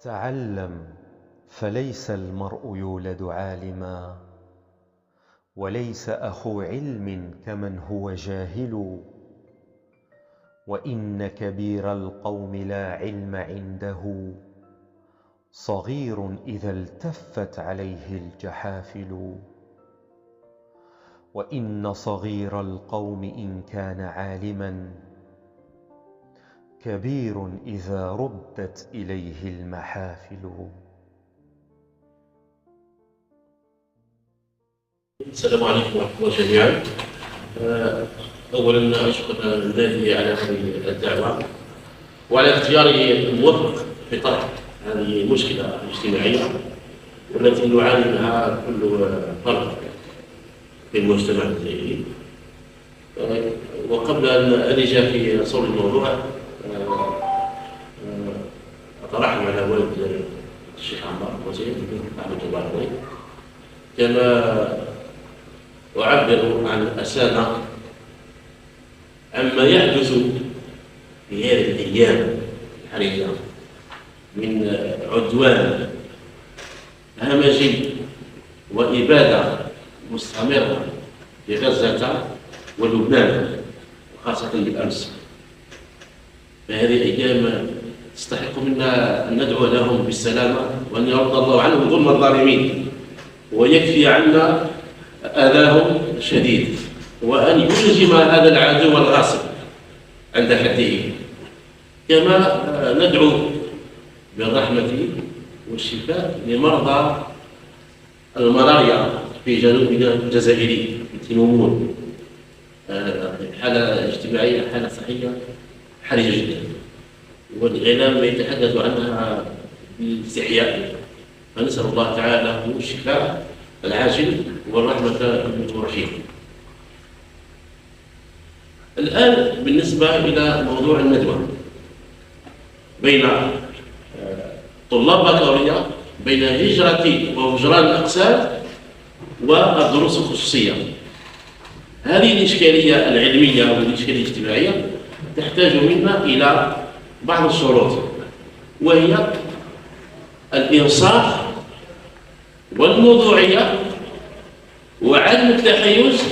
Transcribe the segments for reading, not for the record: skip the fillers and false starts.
تعلم فليس المرء يولد عالما، وليس أخو علم كمن هو جاهل، وإن كبير القوم لا علم عنده، صغير إذا التفت عليه الجحافل، وإن صغير القوم إن كان عالما، كبير إذا ردت إليه المحافل. السلام عليكم ورحمة الله جميعا. أولا أشكر النادي على هذه الدعوة وعلى اختياره الموفق في طرح هذه المشكلة الاجتماعية والتي نعاني منها كل فرد في المجتمع الجزائري. وقبل أن ألج في صلب الموضوع أترحم على والد الشيخ عمار وزير رحمة الله عليه، كما أعبر عن الأسامة عما يحدث في هذه الأيام الحرجة من عدوان همجي وإبادة مستمرة في غزة ولبنان وخاصة بالأمس. فهذه أيام تستحق منا أن ندعو لهم بالسلامة وأن يرد الله عنهم ظلم الظالمين ويكفي عنا آذاهم الشديد، وأن يلجم هذا العدو الغاصب عند حده. كما ندعو بالرحمة والشفاء لمرضى الملاريا في جنوبنا الجزائري التنومون. حالة اجتماعية، حالة صحية حرجة جدا، والإعلام يتحدث عنها باستحياء، فنسأل الله تعالى له الشفاء العاجل والرحمة المتوفين. الآن بالنسبة إلى موضوع الندوة بين طلاب بكالوريا، بين هجرة وهجران الأقسام والدروس الخصوصية. هذه الإشكالية العلمية والإشكالية الاجتماعية تحتاج منا إلى بعض الشروط، وهي الإنصاف والموضوعية وعدم التحيز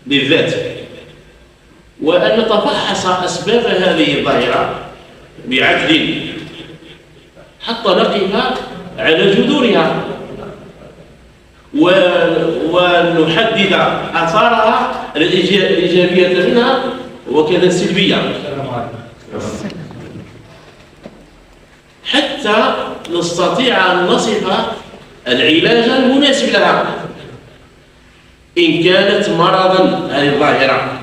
للذات، وأن نتفحص أسباب هذه الظاهرة بعدل حتى نقف على جذورها ونحدد آثارها الإيجابية منها وكذا السلبية، حتى نستطيع أن نصف العلاج المناسب لها إن كانت مرضا هذه الظاهرة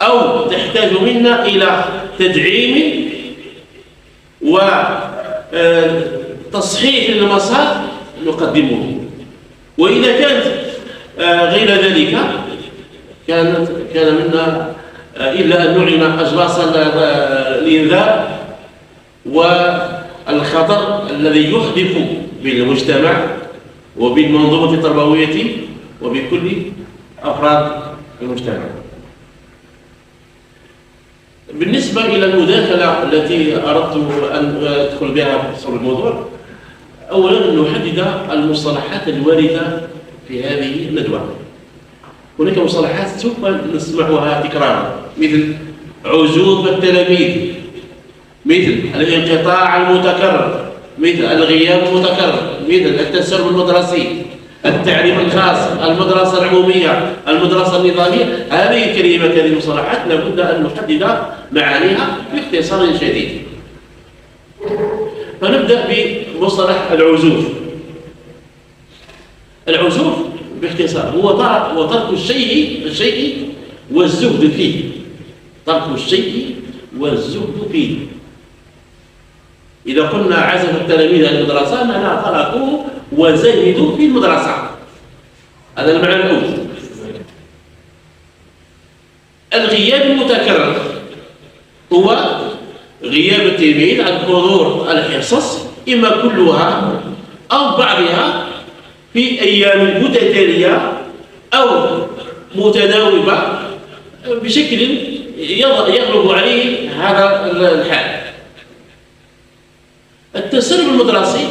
أو تحتاج منا إلى تدعيم وتصحيح المسار نقدمه. وإذا كانت غير ذلك كان منا إلا أن نعلن أجراس الإنذار والخطر الذي يحدث بالمجتمع وبالمنظومة التربوية وبكل أفراد المجتمع. بالنسبة إلى المداخلة التي أردت أن أدخل بها في صلب الموضوع، أولا نحدد المصطلحات الواردة في هذه الندوة. هناك مصطلحات سوف نسمعها تكرارا، مثل عزوف التلاميذ، مثل الانقطاع المتكرر، مثل الغياب المتكرر، مثل التسرب المدرسي، التعليم الخاص، المدرسة العمومية، المدرسة النظامية. هذه الكلمات، هذه المصطلحات لابد أن نحدد معانيها باختصار شديد. فنبدأ بمصطلح العزوف. العزوف باختصار هو ترك الشيء والزهد فيه. ترك الشيء والزهد فيه. إذا قلنا عزف التلاميذ عن المدرسة معناها تركوا وزهدوا في المدرسة. هذا المعنى الأول. الغياب المتكرر هو غياب التلميذ عن حضور الحصص، إما كلها أو بعضها، في أيام متتالية أو متناوبة بشكل يغلب عليه هذا الحال. التسرب المدرسي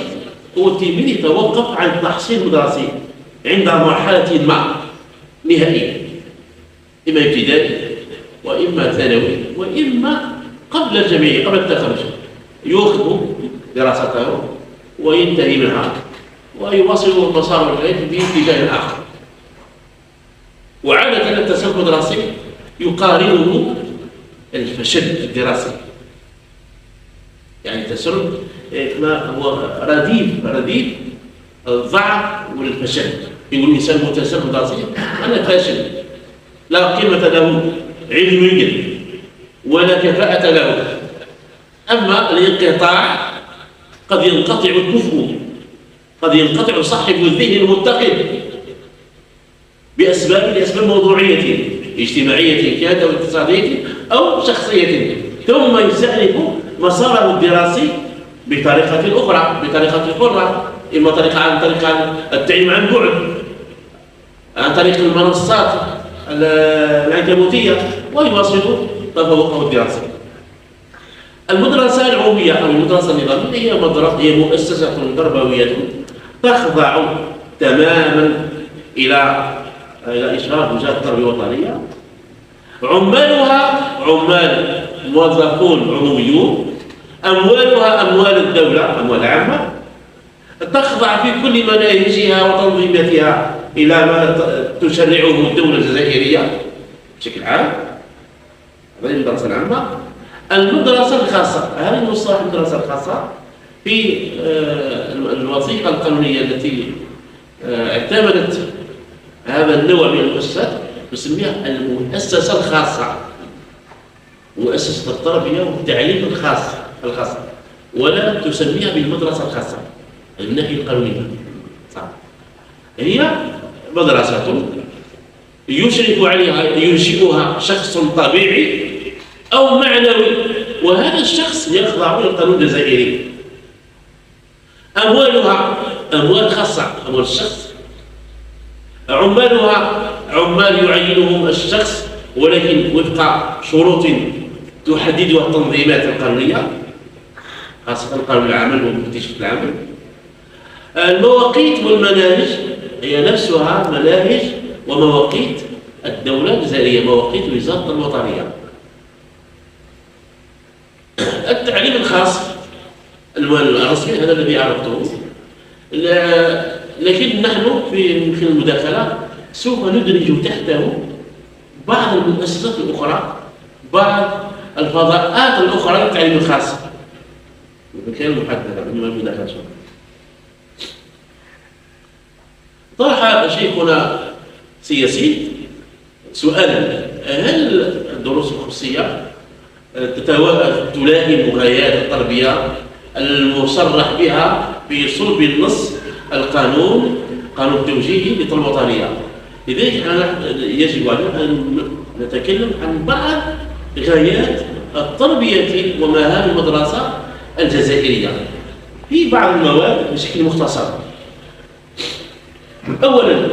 هو التلميذ يتوقف عن التحصيل المدرسي عند مرحلة ما نهائية، إما ابتدائي وإما ثانوي وإما قبل الجامعية، قبل التخرج يؤخذ دراسته وينتهي منها ويواصل مسار العلم باتجاه آخر. وعادة التسرب المدرسي يقارنه الفشل الدراسي، يعني التسرب هو رديف الضعف والفشل. يقول الإنسان متسرب دراسيا أنا فاشل، لا قيمة له علميا ولا كفاءة له. أما الانقطاع قد ينقطع الكفء، قد ينقطع صاحب الذهن المتقد لأسباب موضوعية اجتماعية كانت أو اقتصادية أو شخصية، ثم يستأنف مساره الدراسي بطريقة أخرى، بطريقة حرة، إما عن طريق التعليم عن بعد، عن طريق المنصات العنكبوتية، ويواصل تفوقه الدراسي. المدرسة العمومية أو المدرسة النظامية هي مؤسسة تربوية تخضع تماما إلى إشراف وزارة التربية الوطنية. عمالها عمال موظفون عموميون، أموالها أموال الدولة، أموال عامة، تخضع في كل مناهجها وتنظيماتها إلى ما تشرعه الدولة الجزائرية بشكل عام. هذه المدرسة العامة. المدرسة الخاصة، هذه المصطلح المدرسة الخاصة في الوثيقة القانونية التي اعتمدت هذا النوع من المؤسسات نسميها المؤسسة الخاصة، مؤسسة التربية والتعليم الخاصة، ولا تسميها بالمدرسة الخاصة من الناحية القانونية. هي مدرسة يشرف عليها ينشئها شخص طبيعي أو معنوي، وهذا الشخص يخضع للقانون الجزائري. أموالها أموال خاصة، أموال الشخص. عمالها عمال يعينهم الشخص ولكن وفق شروط تحددها التنظيمات القانونية، خاصة قانون العمل ومفتش العمل. المواقيت والمناهج هي نفسها مناهج ومواقيت الدولة الجزائرية، مواقيت وزارة الوطنية. التعليم الخاص الرسمي هذا الذي عرفته، لكن نحن من خلال المداخلة سوف ندرج تحته بعض المؤسسات الأخرى، بعض الفضاءات الأخرى للتعليم الخاص من خلال المحدثة من المداخلة. طرح شيخنا سياسي سؤالا: هل الدروس الخصوصية تلائم غايات التربية المصرح بها في صلب النص القانون، قانون التوجيهي للتربية الوطنية؟ لذلك يجب أن نتكلم عن بعض غايات التربية ومهام المدرسة الجزائرية في بعض المواد بشكل مختصر. أولا،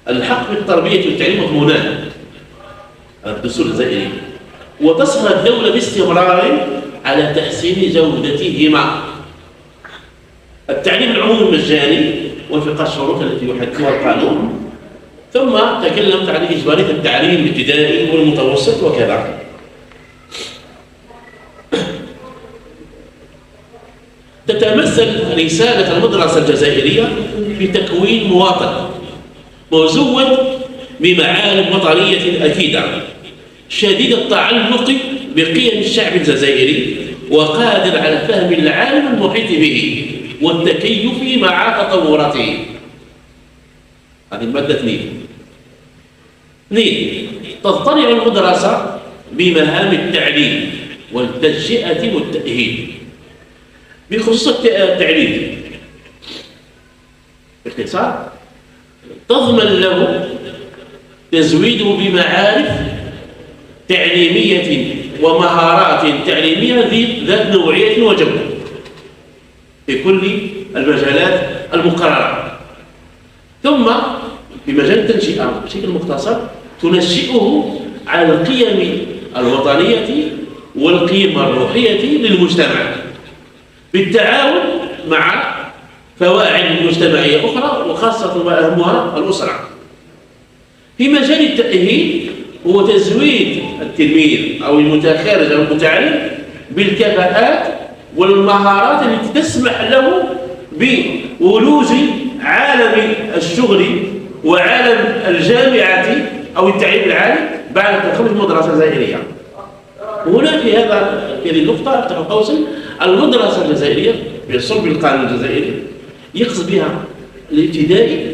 الحق بالتربية والتعليم مضمونان الدستور الجزائري، وتسعى الدولة باستمرار على تحسين جودتهما. التعليم العمومي المجاني وفق الشروط التي يحددها القانون، ثم تكلمت عن إجبارية التعليم الابتدائي والمتوسط وكذا. تتمثل رسالة المدرسة الجزائرية في تكوين مواطن مزود بمعالم وطنية أكيدة، شديد التعلق بقيم الشعب الجزائري، وقادر على فهم العالم المحيط به والتكيف مع تطوراته. هذه المادة 2. تضطرع المدرسة بمهام التعليم والتجزئة والتأهيل. بخصوص التعليم باختصار، تضمن له تزويده بمعارف تعليمية ومهارات تعليمية ذات نوعية وجودة في كل المجالات المقررة. ثم في مجال التنشئة بشكل مختصر تنشئه على القيم الوطنية والقيم الروحية للمجتمع. بالتعاون مع فواعل مجتمعية أخرى، وخاصة وأهمها الأسرة. في مجال التأهيل هو تزويد التلميذ أو المتخرج أو المتعلم بالكفاءات والمهارات التي تسمح له بولوج عالم الشغل وعالم الجامعة أو التعليم العالي بعد التخرج من المدرسة الجزائرية. هنا في هذه النقطة أفتح قوسا، المدرسة الجزائرية بصلب القانون الجزائري يقصد بها الابتدائي،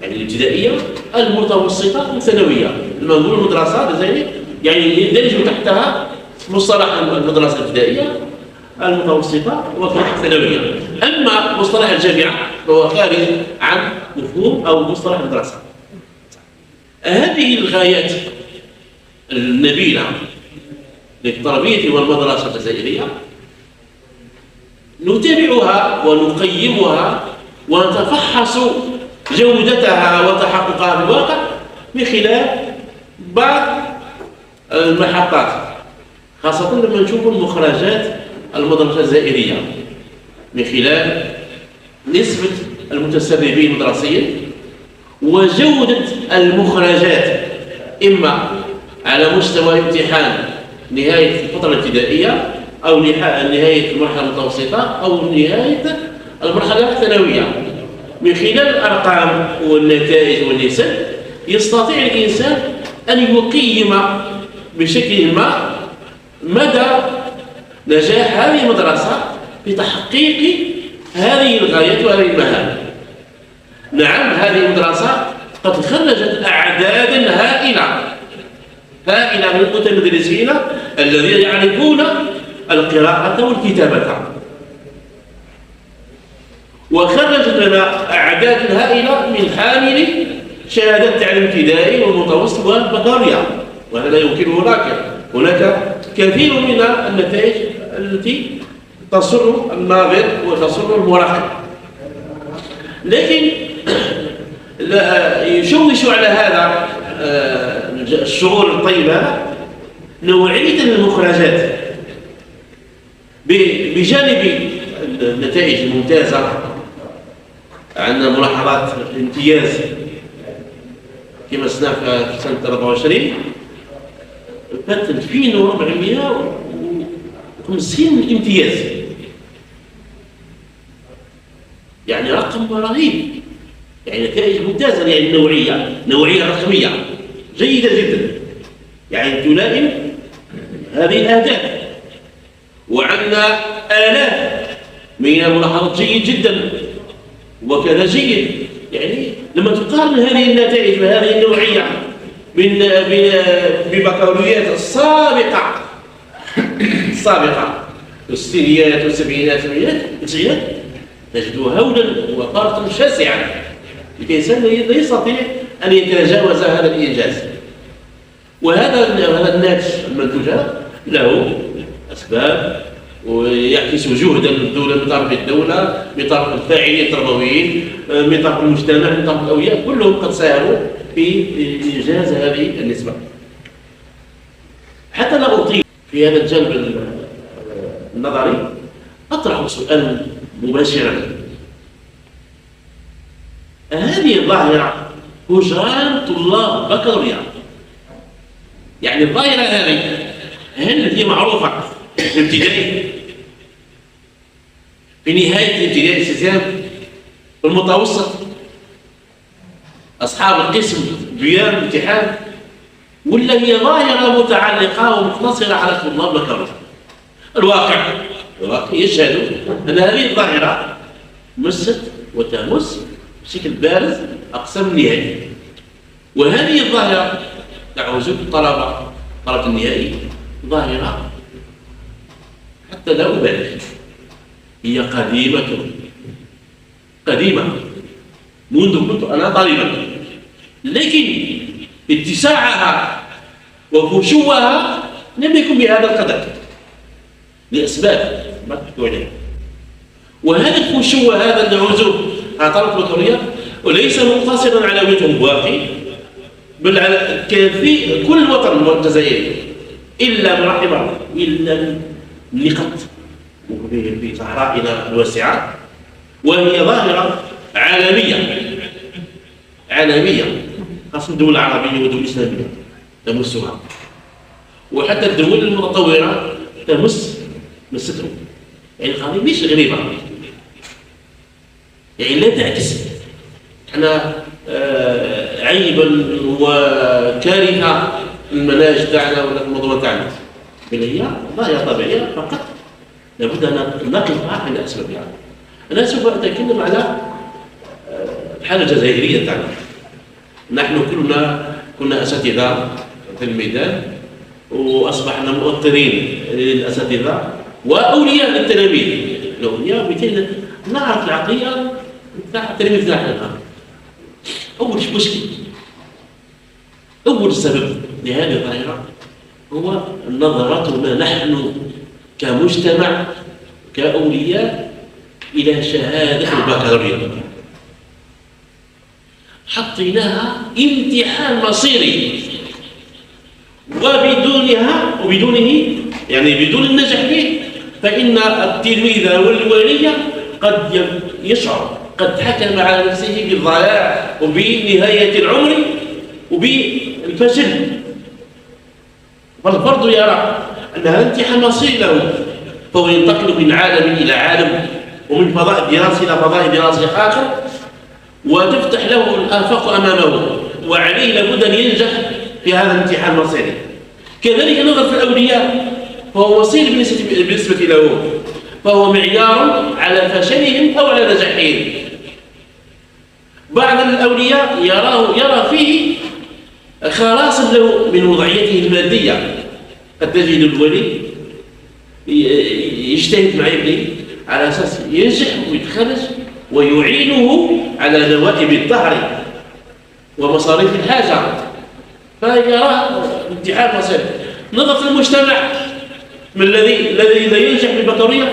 يعني الابتدائية، المتوسطة، الثانوية. لما نقول المدرسة الجزائرية يعني يندرج تحتها مصطلح المدرسة الابتدائية، المتوسطة والثانوية. أما مصطلح الجامعة فهو خارج عن مفهوم أو مصطلح المدرسة. هذه الغايات النبيلة للتربية والمدرسة الجزائرية نتابعها ونقيمها ونتفحص جودتها وتحققها في الواقع من خلال بعض المحطات، خاصة لما نشوف مخرجات المدرسة الجزائرية من خلال نسبة المتسربين مدرسيا وجودة المخرجات، إما على مستوى امتحان نهاية الفترة الابتدائية أو نهاية المرحلة المتوسطة أو نهاية المرحلة الثانوية. من خلال الأرقام والنتائج والنسب يستطيع الإنسان أن يقيم بشكل ما مدى نجاح هذه المدرسة في تحقيق هذه الغايات وهذه المهام. نعم، هذه المدرسة قد خرجت أعدادا هائلة من المتمدرسين الذين يعرفون القراءة والكتابة، وخرجت لنا أعداد هائلة من حامل شهادات التعليم الابتدائي والمتوسط والبكالوريا، وهذا يمكن هناك كثير من النتائج التي تصر الناظر وتصر المراقب. لكن يشوش على هذا الشعور الطيب هذا نوعية المخرجات بجانب النتائج الممتازة. عندنا ملاحظات الامتياز كما سمعنا في سنة 24 كانت 2450 امتياز، يعني رقم رهيب، يعني نتائج ممتازة، يعني نوعية رقمية جيدة جدا، يعني تلائم هذه الأهداف. وعندنا آلاف من الملاحظات جيد جدا وكذا جيد. يعني لما تقارن هذه النتائج وهذه النوعية ببكالوريات السابقة الستينيات والسبعينات والتسعينات تجد هولا وفرقا شاسعا. الإنسان لا يستطيع أن يتجاوز هذا الإنجاز. وهذا الناتج المنتوج له أسباب ويعكس جهدا الدولة من طرف الدولة، من طرف الفاعلين التربويين، من طرف المجتمع، من طرف الأولياء، كلهم قد ساهموا في إنجاز هذه النسبة. حتى لا أطيل في هذا الجانب النظري أطرح سؤالا مباشرا: هذه الظاهرة هجران طلاب بكالوريا، يعني الظاهرة هذه هل هي معروفة في الابتدائي، في نهاية الابتدائي الالتزام، في المتوسط أصحاب القسم بيان الامتحان، ولا هي ظاهرة متعلقة ومقتصرة على طلاب بكالوريا؟ الواقع يشهد أن هذه الظاهرة مست وتمس بشكل بارز أقسام النهائي، وهذه الظاهرة تعوز الطلبة النهائي ظاهرة حتى لا أبالغ، هي قديمة منذ كنت أنا طالبا، لكن اتساعها وفشوها لم يكن بهذا القدر لأسباب ما تحكوا عليها. وهذا الفشو هذا العزوف على طلبة البكالوريا وليس مقتصرا على وجه واقعي، بل على كل الوطن الجزائري إلا من رحم الله، إلا النقط في صحرائنا الواسعة، وهي ظاهرة عالمية خاصة الدول العربية والدول الإسلامية تمسها، وحتى الدول المتطورة مستهم. يعني القضية مش غريبة، يعني لا تعكس احنا عيبا وكارثة المناهج تاعنا ولا الموضوع تاعنا، بل هي ظاهرة طبيعية فقط لابد أن نقف عند أسبابها. أنا سوف أتكلم على الحالة الجزائرية تاعنا. نحن كنا أساتذة في الميدان، وأصبحنا مؤطرين للأساتذة وأولياء للتلاميذ. الأولياء بالتالي نعرف العقلية تاع التلاميذ تاعنا. أول مشكل، أول سبب لهذه الظاهرة هو نظرتنا نحن كمجتمع كأولياء إلى شهادة البكالوريا. حطيناها امتحان مصيري، وبدونه يعني بدون النجاح به فإن التلميذ والولي قد يشعر، قد حكم على نفسه بالضياع وبنهاية العمر وبالفشل. فالفرد يرى أن هذا امتحان مصيري له، فهو ينتقل من عالم إلى عالم ومن فضاء دراسي إلى فضاء دراسي آخر، وتفتح له الآفاق أمامه، وعليه لابد أن ينجح في هذا الامتحان المصيري. كذلك نظر في الأولياء، فهو مصير بالنسبة له، فهو معيار على فشلهم أو على نجاحهم. بعض الأولياء يرى فيه خلاصا له من وضعيته المادية. قد تجد الولي يجتهد مع ابنه على أساس ينجح ويتخرج ويعينه على نوائب الدهر ومصاريف الحاجة، فيرى امتحان مصيري. نظر في المجتمع من الذي لا ينجح بالبكالوريا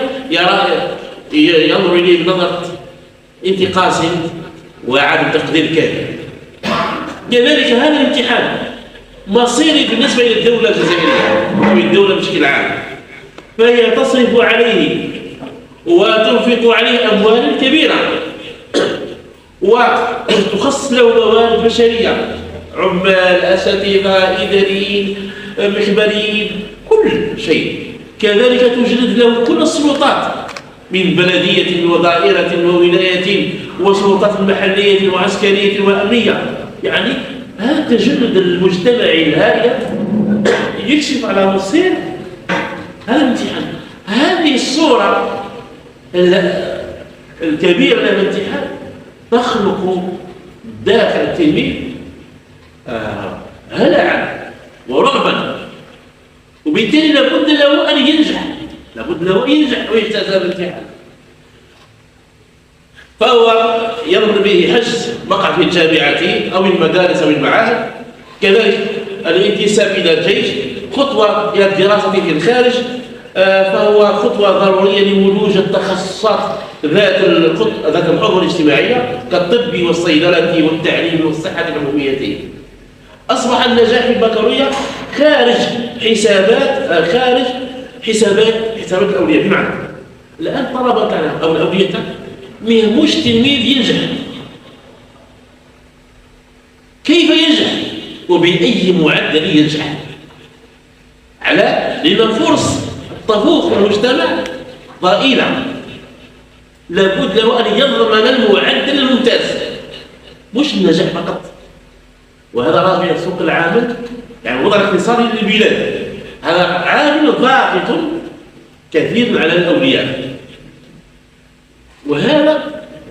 ينظر إليه بنظرة انتقاص وعدم تقدير كامل. كذلك هذا الامتحان مصيري بالنسبة إلى الدولة الجزائرية أو الدولة بشكل عام، فهي تصرف عليه وتنفق عليه أموالا كبيرة وتخصص له موارد بشرية، عمال، أساتذة، إداريين، مخبريين، كل شيء. كذلك توجد له كل السلطات من بلدية ودائرة وولاية وسلطات محلية وعسكرية وأمنية. يعني هذا التجند المجتمعي الهائل يكشف على مصير هذا الامتحان. هذه الصورة الكبيرة للامتحان تخلق داخل التلميذ هلعا ورغبا، وبالتالي لابد له أن ينجح ويجتاز هذا الامتحان. فهو يمر به حجز مقع في الجامعة أو المدارس أو المعاهد. كذلك الانتساب إلى الجيش خطوة إلى الدراسة في الخارج، فهو خطوة ضرورية لولوج التخصصات ذات الحظوة الاجتماعية كالطب والصيدلة والتعليم والصحة العمومية. أصبح النجاح في البكالوريا خارج حسابات الأولياء. بمعنى الآن طلبة أو الأولياء ما يهموش التلميذ ينجح، كيف ينجح وبأي معدل ينجح، لأن فرص الطفوف في المجتمع ضئيلة. لابد له أن يضمن المعدل الممتاز مش النجاح فقط. وهذا راجع سوق العامل، يعني وضع الاقتصادي للبلاد، هذا عامل ضاغط كثير على الأولياء.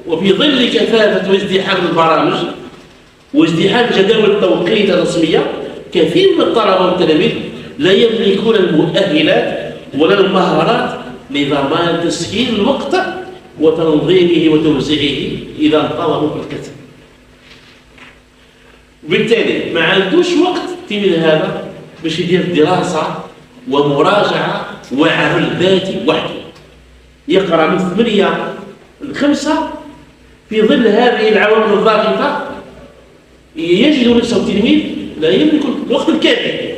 وفي ظل كثافة وازدحام البرامج وازدحام جداول التوقيت الرسمية، كثير من الطلبة والتلاميذ لا يملكون المؤهلات ولا المهارات لضمان تسهيل الوقت وتنظيمه وتوزيعه إذا انتظموا في الكتب. وبالتالي ما عندوش وقت من هذا باش يدير دراسة ومراجعة وعمل ذاتي وحده. يقرأ من 8 ل 5 في ظل هذه العوامل الضاغطة، يجد نفسه تلميذ لا يملك الوقت الكافي